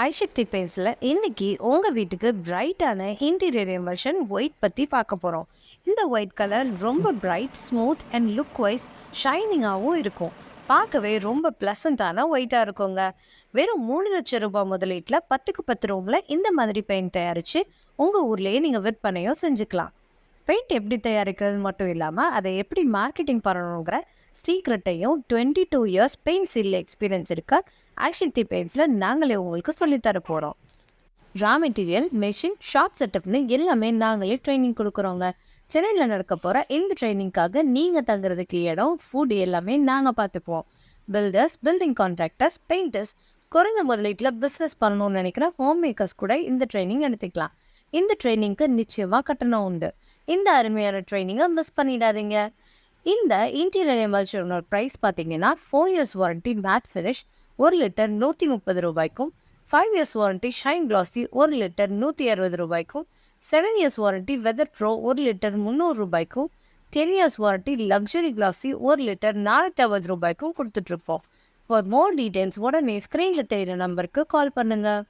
ஐசக்தி பெயிண்ட்ஸில் இன்னைக்கு உங்கள் வீட்டுக்கு பிரைட்டான இன்டீரியர் எமர்ஷன் ஒயிட் பற்றி பார்க்க போகிறோம். இந்த ஒயிட் கலர் ரொம்ப bright, smooth and look wise ஷைனிங்காகவும் இருக்கும். பார்க்கவே ரொம்ப ப்ளசண்ட்டான ஒயிட்டாக இருக்குங்க. வெறும் 3,00,000 முதலீட்டில் 10க்கு 10 ரூமில் இந்த மாதிரி பெயிண்ட் தயாரித்து உங்கள் ஊர்லேயே நீங்கள் விற்பனையும் செஞ்சுக்கலாம். பெயிண்ட் எப்படி தயாரிக்கிறது மட்டும் இல்லாமல் அதை எப்படி மார்க்கெட்டிங் பண்ணணுங்கிற சீக்ரெட்டையும் 22 இயர்ஸ் பெயிண்ட் ஃபீல்டில் எக்ஸ்பீரியன்ஸ் இருக்க ஐசக்தி பெயிண்ட்ஸில் நாங்களே உங்களுக்கு சொல்லித்தர போகிறோம். ரா மெட்டீரியல், மெஷின், ஷாப் செட்டப்னு எல்லாமே நாங்களே ட்ரைனிங் கொடுக்குறோங்க. சென்னையில் நடக்க போகிற இந்த ட்ரைனிங்காக நீங்கள் தங்குறதுக்கு இடம், ஃபுட் எல்லாமே நாங்கள் பார்த்துக்குவோம். பில்டர்ஸ், பில்டிங் கான்ட்ராக்டர்ஸ், பெயிண்டர்ஸ், குறைஞ்ச முதலீட்டில் பிஸ்னஸ் பண்ணணும்னு நினைக்கிற ஹோம் மேக்கர்ஸ் கூட இந்த ட்ரைனிங் எடுத்துக்கலாம். இந்த ட்ரைனிங்க்கு நிச்சயமாக கட்டணம் உண்டு. இந்த அருமையான ட்ரைனிங்கை மிஸ் பண்ணிடாதீங்க. இந்த இன்டீரியர் எமல்ஷனோட ப்ரைஸ் பார்த்தீங்கன்னா 4 years warranty matte finish 1 litre 130 ரூபாய்க்கும், 5 years warranty shine classy 1 litre 160 ரூபாய்க்கும், 7 years warranty weather pro 1 litre 300 ரூபாய்க்கும், 10 years warranty luxury classy 1 litre 450 ரூபாய்க்கும் கொடுத்துட்ருப்போம். ஃபார் மோர் டீட்டெயில்ஸ் உடனே ஸ்க்ரீனில் தெரிகிற நம்பருக்கு கால் பண்ணுங்கள்.